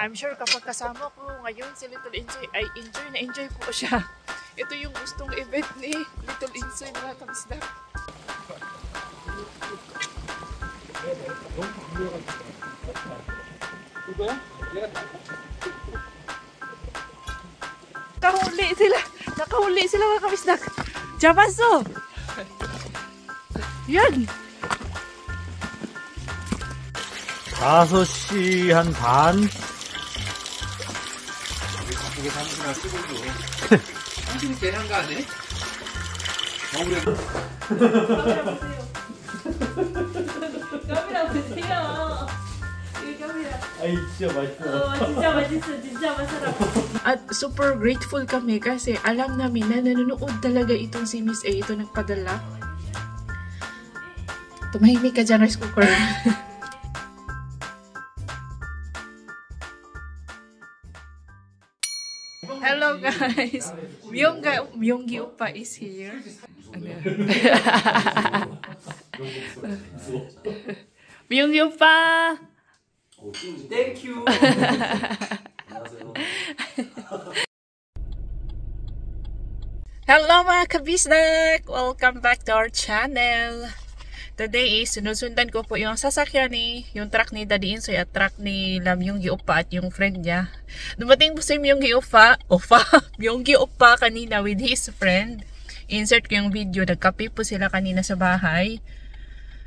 I'm sure kapag kasama ko ngayon si Little Insoy, ay enjoy na enjoy po siya. Ito yung gustong event ni Little Insoy, mga kabisdak. Nakahuli sila mga kabisdak. Jabaso! Yan! 5시 한 반. 바쁘게 사무실을 쓰고 있고. 당신이 계란 거 아니야? 카메라 보세요. 이 카메라. 아이 진짜 맛있어. 진짜 맛있어. 진짜 masarap. At super grateful kami kasi alam namin na nanonood talaga itong si Miss A. Ito nagpadala. Tumahimik ka dyan, rice cooker. Hello guys! Myunggi Oppa is here. Myunggi Oppa! Thank you! Hello mga kabisdak! Welcome back to our channel! Today is sinusundan ko po yung sasakyan yung truck ni Daddy Insoy at truck ni Myunggi Oppa at yung friend niya. Dumating po si Myunggi Oppa kanina with his friend. Insert ko yung video, nagkape po sila kanina sa bahay.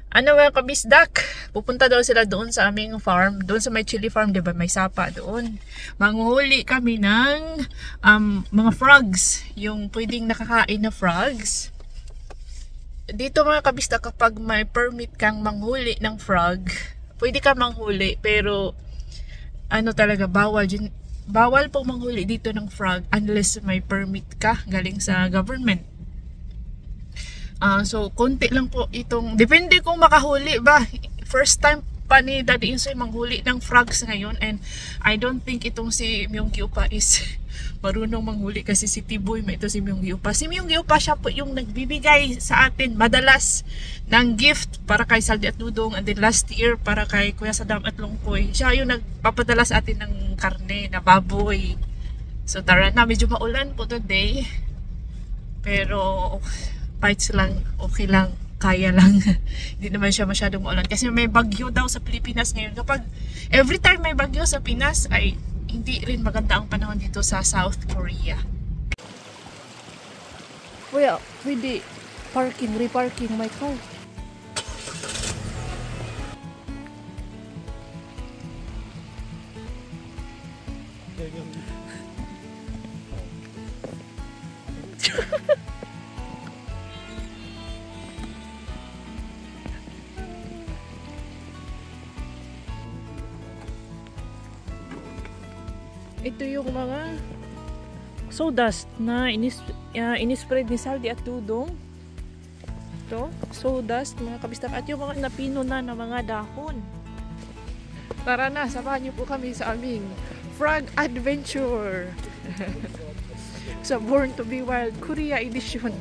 Ano mga kabisdak, pupunta daw sila doon sa aming farm, doon sa may chili farm, diba may sapa doon. Manghuli kami ng mga frogs, yung pwedeng nakakain na frogs. Dito mga kabista, kapag may permit kang manghuli ng frog, pwede ka manghuli, pero ano talaga, bawal pong manghuli dito ng frog unless may permit ka galing sa government. So konti lang po itong, depende kung makahuli ba. First time pa ni Daddy Insoy manghuli ng frogs ngayon, and I don't think itong si Myunggi Oppa is marunong manghuli kasi si Tiboy, ito si Myunggi Oppa. Si Myunggi Oppa siya po yung nagbibigay sa atin madalas ng gift para kay Saldi at Dudong, and then last year para kay Kuya Sadam at Lungkoy. Siya yung nagpapadala sa atin ng karne na baboy. So tara na, medyo maulan po today. Pero fights lang, okay lang, kaya lang. Hindi naman siya masyadong maulan kasi may bagyo daw sa Pilipinas ngayon. Kapag every time may bagyo sa Pinas ay hindi rin maganda ang panahon dito sa South Korea. Kuya, pwede reparking my car. Ito yung mga sawdust na inispread ni Saldi at Dudong. Ito, sawdust mga kabistak, at yung mga napino na mga dahon. Tara na, samahan niyo po kami sa aming frog adventure sa Born to be Wild Korea edition.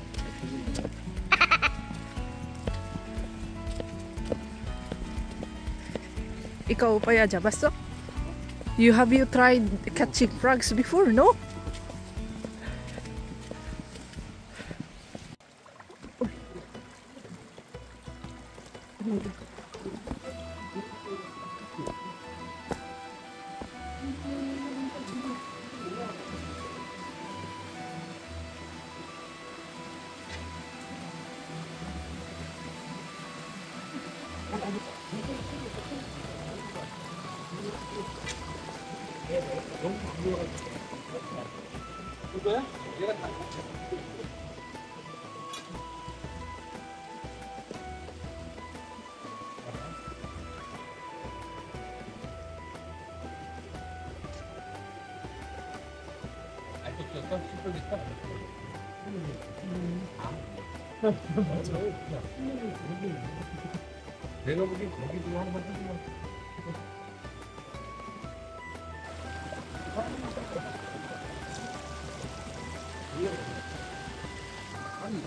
Ikaw pa ya, Jabaso? Have you tried catching frogs before, no? 이거야? 얘가 다. 내가 보기엔 거기 중에 하나만 뜯으면 아니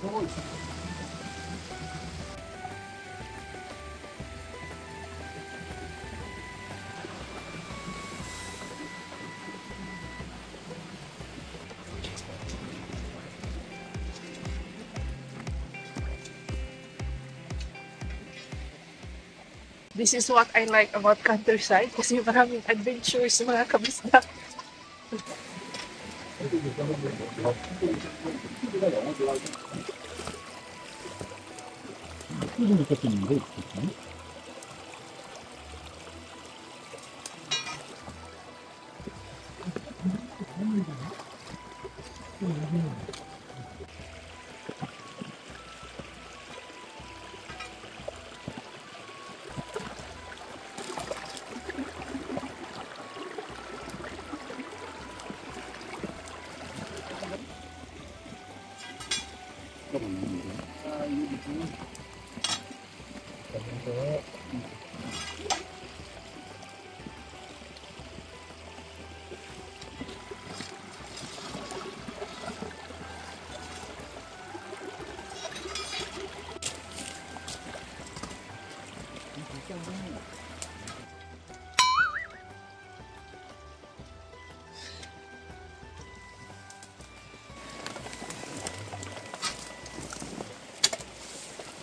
저거 This is what I like about countryside kasi maraming adventures mga kabisdak.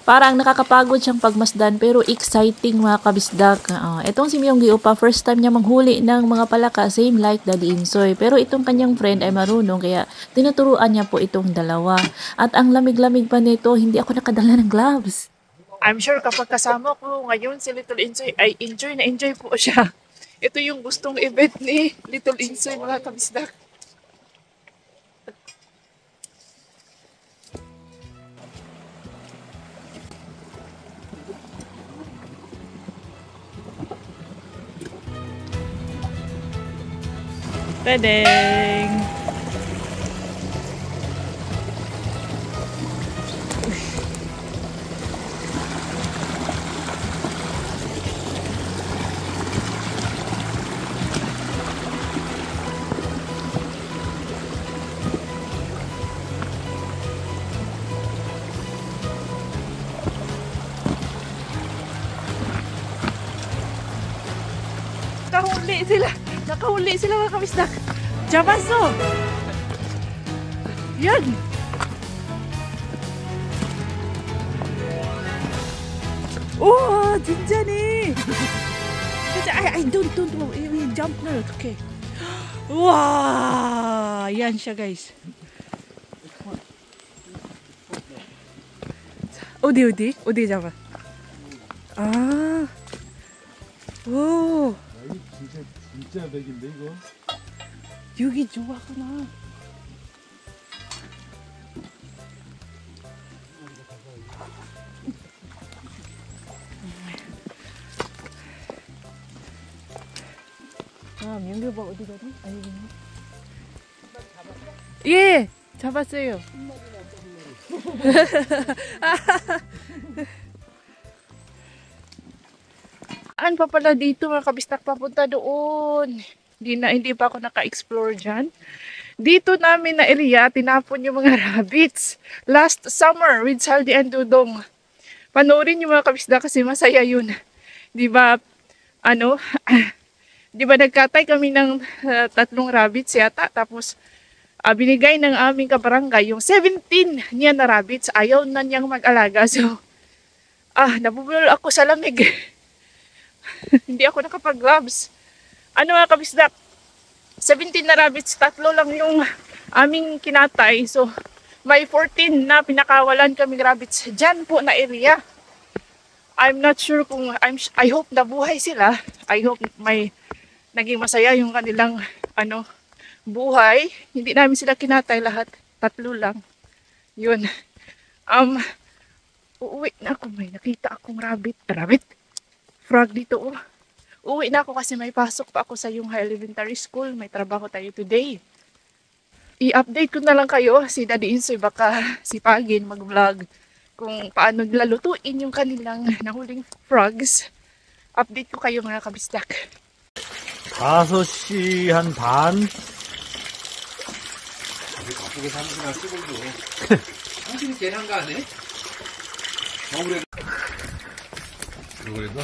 Parang nakakapagod siyang pagmasdan pero exciting mga kabisdak. Itong si Myunggi Opa, first time niya manghuli ng mga palaka, same like Daddy Insoy. Pero itong kanyang friend ay marunong kaya tinuturuan niya po itong dalawa. At ang lamig-lamig pa nito, hindi ako nakadala ng gloves. I'm sure kapag kasama ko ngayon si Little Insoy ay enjoy na enjoy po siya. Ito yung gustong event ni Little Insoy mga kabisdak. Pedeng! Nakahuli sila mga kabisdak. Jabaso! Yan! Oh! Jinjan eh! I don't jump na. Okay. Wow! Yan siya guys. Udi jaba. Ah! Oh! 진짜 백인데 이거? 여기 좋아하구나. 아, 명규 오빠 어디 가니? 아니, 예, 잡았어요. Saan pa pala dito mga kabistak papunta doon? Hindi pa ako naka-explore dyan. Dito namin na area, tinapon yung mga rabbits. Last summer with Saldi and Dudong. Panoorin yung mga kabistak kasi masaya yun. Di ba, di ba nagkatay kami ng 3 rabbits yata. Tapos, binigay ng aming kabarangay yung 17 niya na rabbits. Ayaw na niyang mag-alaga. So, nabubulol ako sa lamig. Hindi ako nakapag-gloves. Mga kabisdak, 17 na rabbits, 3 lang yung aming kinatay. So, may 14 na pinakawalan kaming rabbits dyan po na area. I'm not sure kung, I hope nabuhay sila. I hope may naging masaya yung kanilang, buhay. Hindi namin sila kinatay lahat. 3 lang. Yun. Uuwi na ako. May nakita akong rabbit. Frog dito. Uwi na ako kasi may pasok pa ako sa yung High Elementary School. May trabaho tayo today. I-update ko na lang kayo. Si Daddy Insoy baka sipagin mag-vlog kung paano nila lutuin yung kanilang nahuling frogs. Update ko kayo mga kabisdak. 5시 한 반. 바쁘게 사는구나, 시골도. 당신이 제일 한가 하네? 그래도?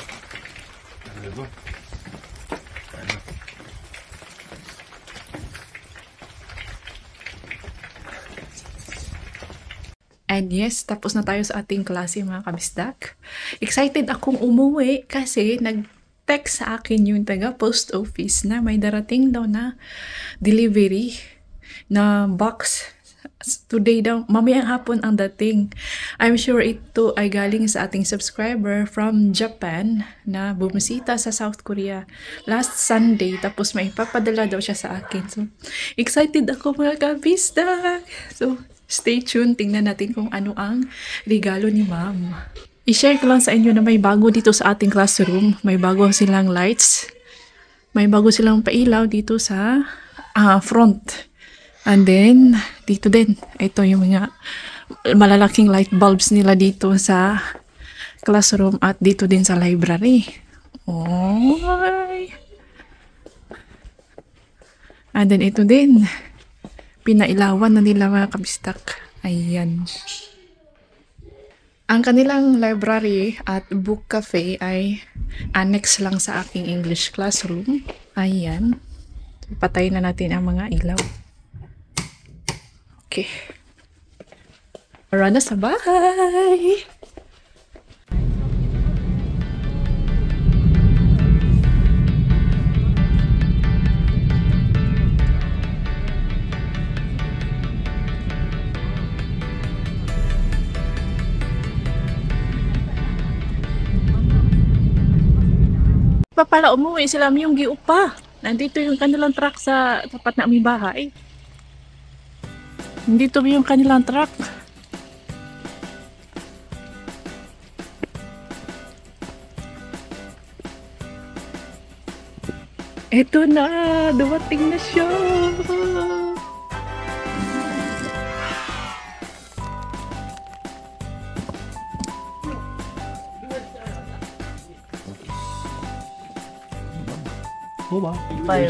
And yes, tapos na tayo sa ating klase mga kabisdak. excited akong umuwi kasi nag-text sa akin yung taga post office na may darating daw na delivery na box. Today daw, mamayang hapon ang dating. I'm sure ito ay galing sa ating subscriber from Japan na bumisita sa South Korea last Sunday. Tapos may papadala daw siya sa akin. So, excited ako mga kabisdak. So, stay tuned. Tingnan natin kung ano ang regalo ni ma'am. I-share ko lang sa inyo na may bago dito sa ating classroom. May bago silang lights. May bago silang pailaw dito sa front. And then, dito din, ito yung mga malalaking light bulbs nila dito sa classroom at dito din sa library. Okay. And then, ito din, pinailawan na nila mga kabistak. Ayan. Ang kanilang library at book cafe ay annex lang sa aking English classroom. Ayan. Patayin na natin ang mga ilaw. Okay. Tara na sa bahay! Pa pala umuwi sila yung giupa. Nandito yung kanilang truck sa tapat na aming bahay. Dito yung kanilang truck. Ito na! Dumating na siya! 봐봐. 봐요.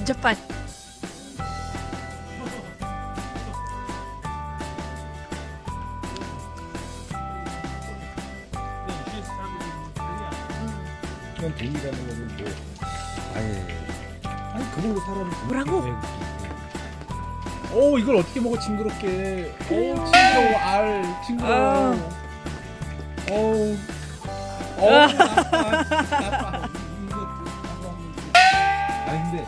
Japan. 그냥 돈이라는 거는 뭐 아니 그걸로 사람을 뭐라고? 오 이걸 어떻게 먹어 징그럽게. 오 징그러워 알 징그러워. 어우 나빠. 아니 근데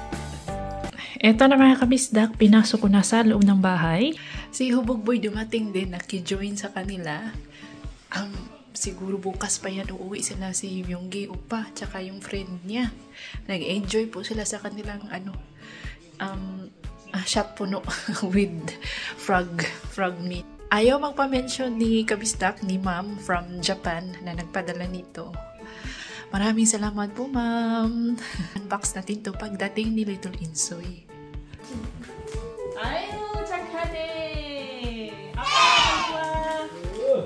Eto na mga kabisdak, pinasok ko na sa loob ng bahay. Si Hubog Boy dumating din, naki-join sa kanila. Siguro bukas pa yan uuwi sila si Myunggi Upa, tsaka yung friend niya. Nag-enjoy po sila sa kanilang shot puno with frog meat. Ayaw magpa-mention ni kabisdak ni ma'am from Japan na nagpadala nito. Maraming salamat po, ma'am. Unbox natin to pagdating ni Little Insoy. 아유, 착하네. 아빠, 좋아.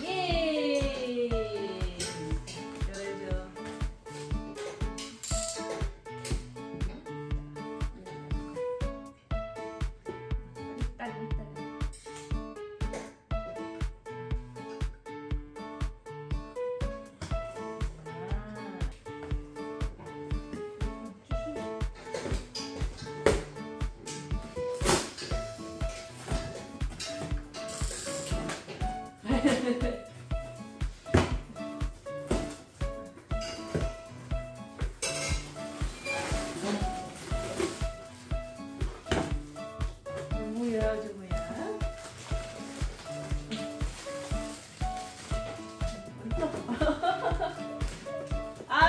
예. 그러죠.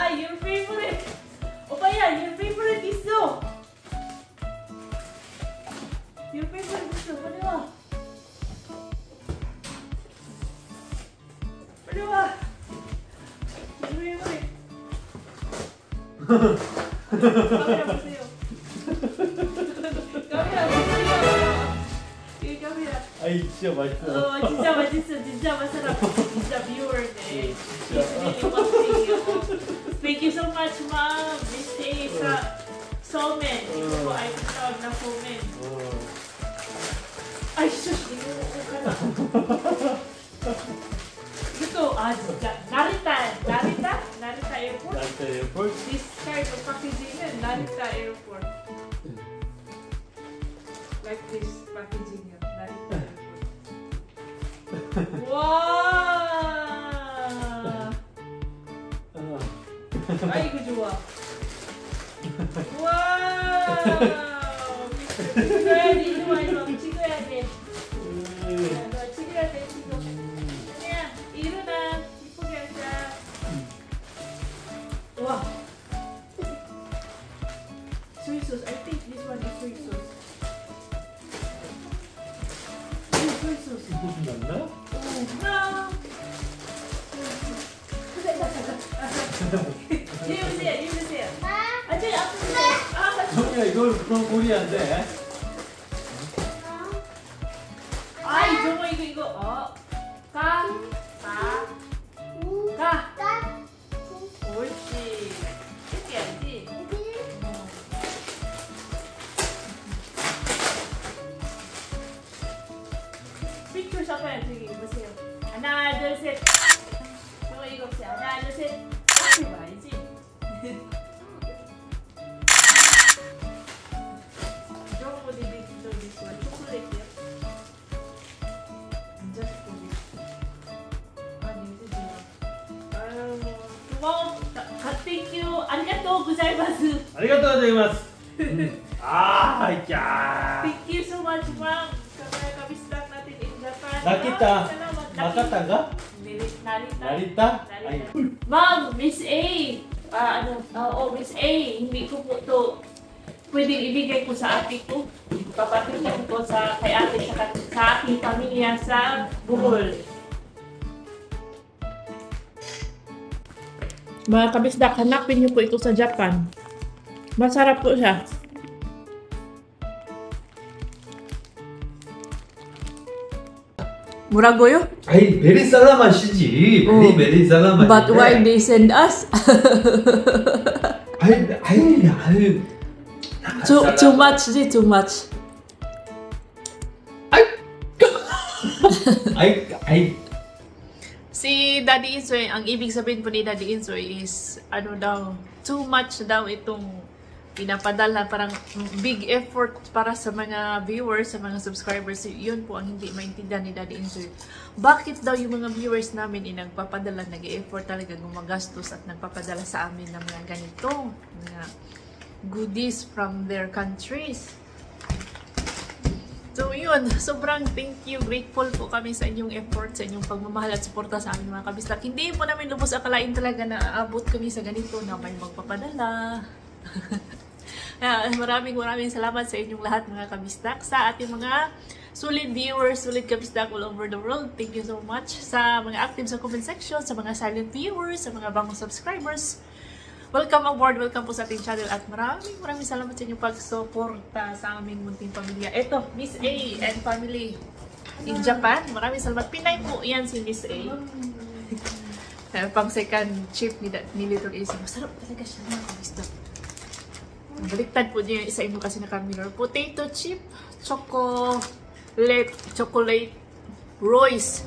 Your favorite. Opaya, your favorite 있어. Your favorite 있어. 빨리 와. 빨리 와. Your favorite. 카메라 보세요. 카메라 보세요. 이 카메라. 아이 진짜 맛있어. 진짜 맛있어. 진짜 맛있어. 진짜 viewer네. Thank you so much, ma'am. This is somen. Ito po ay tawag na somen. Ay, sus! Ninuuko ka na. Ito, 진짜. Narita Airport. 나한테 볼. This kind of packaging is Narita Airport. 와. 아이고 좋아. 와. 찍어야지 이리 와 이거 찍어야 돼. 너 찍어야 돼 지금. 그냥 일어나 이쁘게 앉아. 와. Soy sauce. I think this one is soy sauce. Soy sauce. 이거 좀 낫나? 이리 오세요. 아, 저기 앞으로. 아, 맞다. 성이야 이걸 그런 꼴이 안 돼. 아이, 정호 이거. 가. 옳지. 이렇게 해야지. 픽처 샷하야 저기 보세요. 하나, 둘, 셋. 정호 이거 보세요. 하나, 둘, 셋. 이렇게 봐야지. 정호 did this one. 초콜릿이요. Just for this. 아니, 이제 아유, 고마워. 땡큐. 아리가또 고자이마스. 아리가또 고자이마스. 아, 야. Thank you so much, ma'am. Kamaya kabistak natin in Japan. Nakita. Salamat. Nakata ka? Narita. Narita? Ay. Ma'am, Miss A. Miss A. Hindi ko po to pwedeng ibigay ko sa ate ko. Papatulong ko kay ate sa aking pamilya sa Bohol. Mga kabisdak, hanapin niyo po ito sa Japan. Masarap po siya. Muragoyo? 아이, 베리 살라맛이지. 베리 살라맛. But why they send us? 아이. Too much, too much. 아이. Si Daddy Insoy, ang ibig sabihin po ni Daddy Insoy is, too much daw itong pinapadala, parang big effort para sa mga viewers, sa mga subscribers. Yun po ang hindi maintindihan ni Daddy Insoy. Bakit daw yung mga viewers namin nagpapadala, nag-e-effort talaga, gumagastos at nagpapadala sa amin ng mga ganito, mga goodies from their countries. So yun, sobrang thank you, grateful po kami sa inyong effort, sa inyong pagmamahal at suporta sa aming mga kabistak. Hindi po namin lubos akalain talaga na aabot kami sa ganito na may magpapadala. Maraming salamat sa inyong lahat mga kabistak, sa ating mga solid viewers, solid kabistak all over the world. Thank you so much sa mga active sa comment section, sa mga silent viewers, sa mga bagong subscribers. Welcome aboard, welcome po sa ating channel at maraming salamat sa inyong pagsuporta sa aming munting pamilya. Ito, Miss A and family in Japan. Maraming salamat. Pinay po yan si Miss A. Pang second chip ni Little Ace. Masarap talaga siya mga kabistak. Baliktad po niyo yung isa ino kasi naka-mirror. Potato chip, chocolate, Royce.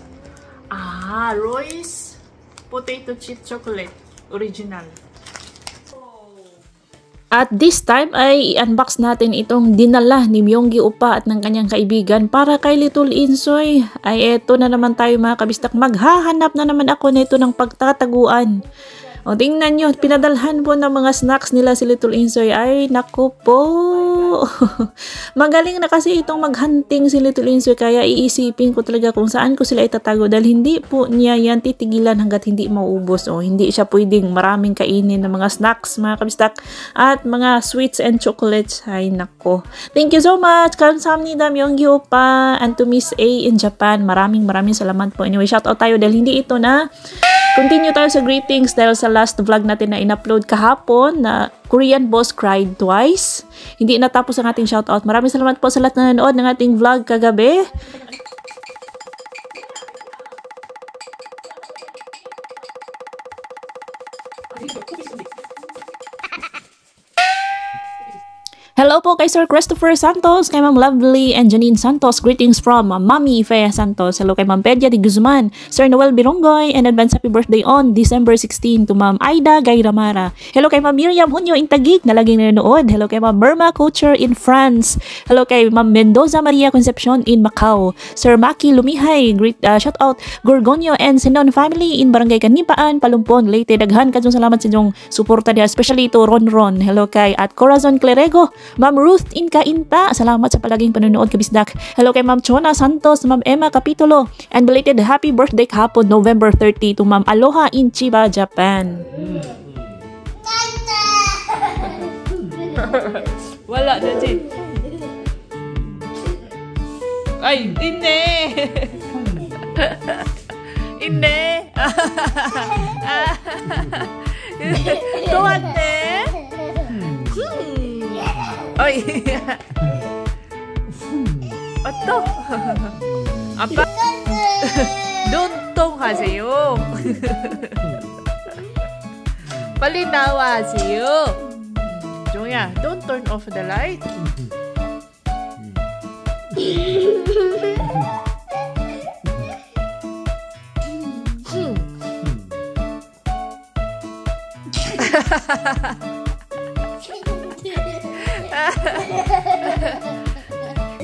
Royce potato chip chocolate. Original. At this time ay i-unbox natin itong dinala ni Myonggi Oppa at ng kanyang kaibigan para kay Little Insoy. Ay eto na naman tayo mga kabistak, maghahanap na naman ako nito ng pagtataguan. O tingnan nyo, pinadalhan po ng mga snacks nila si Little Insoy. Ay naku po. Magaling na kasi itong maghunting si Little Insoy, kaya iisipin ko talaga kung saan ko sila itatago dahil hindi po niya yan titigilan hanggat hindi maubos. O hindi siya pwedeng maraming kainin ng mga snacks mga kabistak at mga sweets and chocolates. Ay nako. Thank you so much. Kamsahamnida Myonggi Oppa and to Miss A in Japan. Maraming salamat po. Anyway, shout out tayo dahil hindi ito na continue tayo sa greetings dahil sa last vlog natin na in-upload kahapon na Korean Boss Cried Twice. Hindi natapos ang ating shoutout. Maraming salamat po sa lahat na nanood ng ating vlog kagabi. Hello po kay Sir Christopher Santos, kay Ma'am Lovely and Janine Santos. Greetings from Mami Fea Santos. Hello kay Ma'am Pedia de Guzman, Sir Noel Birongoy, and advance happy birthday on December 16 to Ma'am Aida Gayramara. Hello kay Ma'am Miriam Hunyo Intagig na laging nanonood. Hello kay Ma'am Burma Culture in France. Hello kay Ma'am Mendoza Maria Concepcion in Macau. Sir Maki Lumihay, great shout out Gorgonio and Sinon family in Barangay Kanipaan, Palumpon, Leyte. Daghan kadtong salamat sa inyong suporta diha, especially to Ron. Hello kay at Corazon Clerego, Ma'am Ruth Inka-Inta, salamat sa palaging panonood kabisdak. Hello kay Ma'am Chona Santos, Ma'am Emma Capitulo, and belated happy birthday kahapon November 30 to Ma'am Aloha in Chiba, Japan. Wala na, Jin. Ay, hindi. Hindi. Tuwate. Oy. Otto. 아빠. 눈통 하세요. 빨리 나와세요. 조야, don't turn off the light.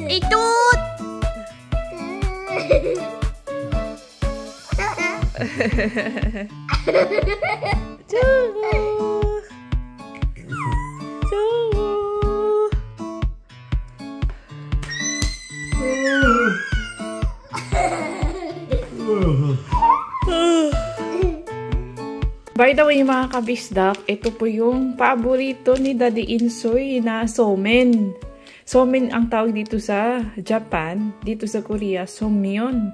Itut. By the way, mga kabisdak, ito po yung paborito ni Daddy Insoy na somen. Somen ang tawag dito sa Japan, dito sa Korea, somyeon.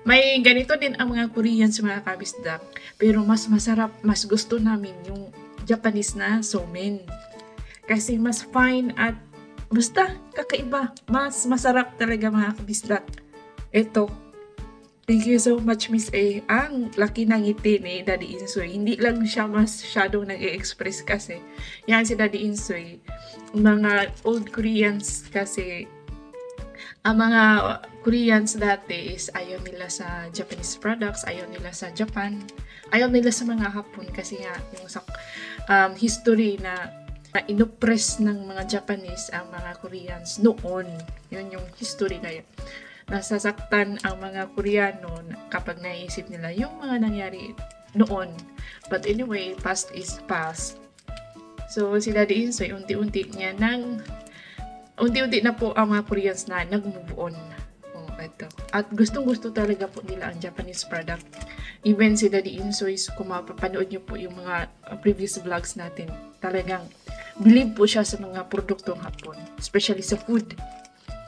May ganito din ang mga Koreans, mga kabisdak, pero mas masarap, mas gusto namin yung Japanese na somen. Kasi mas fine at basta kakaiba, mas masarap talaga, mga kabisdak. Ito. Thank you so much, Miss A. Ang laki ng ngiti ni Daddy Insoy. Hindi lang siya masyadong nag-i-express kasi. Yan si Daddy Insoy. Mga old Koreans kasi, ang mga Koreans dati is ayaw nila sa Japanese products, ayaw nila sa Japan, ayaw nila sa mga Hapon kasi nga yung sa history na inoppress ng mga Japanese ang mga Koreans noon. Yun yung history ngayon. Nasasaktan ang mga Koreano kapag naisip nila yung mga nangyari noon. But anyway, past is past. So, si Daddy Insoy, unti-unti na po ang mga Koreans na nag-move on. Oh, ito. At gustong-gusto talaga po nila ang Japanese product. Even si Daddy Insoy, kung mapapanood nyo po yung mga previous vlogs natin, talagang believe po siya sa mga produktong Hapon, especially sa food.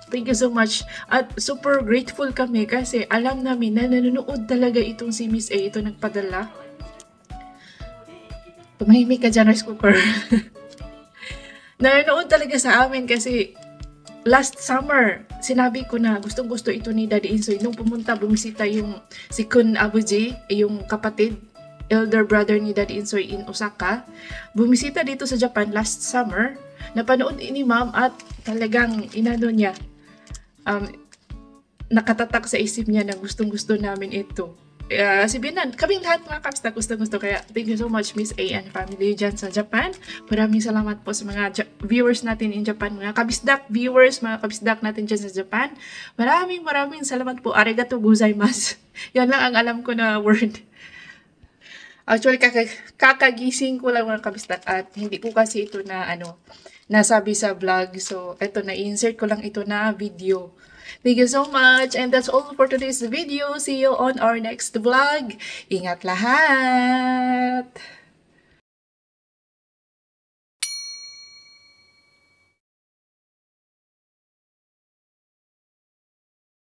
Thank you so much. At super grateful kami kasi alam namin na nanonood talaga itong si Miss A. Ito nagpadala. Tumahimik ka dyan, rice cooker. Nanonood talaga sa amin kasi last summer, sinabi ko na gustong-gusto ito ni Daddy Insoy. Nung pumunta, bumisita yung si Kun Abuji, yung kapatid, elder brother ni Daddy Insoy in Osaka. Bumisita dito sa Japan last summer. Napanood ni Ma'am at talagang inano niya. Nakatatak sa isip niya na gustong-gusto namin ito. Sabihin na, kaming lahat mga kabisdak gustong-gusto. Kaya thank you so much, Miss A and family dyan sa Japan. Maraming salamat po sa mga viewers natin in Japan. Mga kabisdak viewers, mga kabisdak natin dyan sa Japan. Maraming salamat po. Arigato gozaimasu. Yan lang ang alam ko na word. Actually, kakagising ko lang mga kabisdak at hindi ko kasi ito na nasabi sa vlog. So, eto, na-insert ko lang ito na video. Thank you so much. And that's all for today's video. See you on our next vlog. Ingat lahat!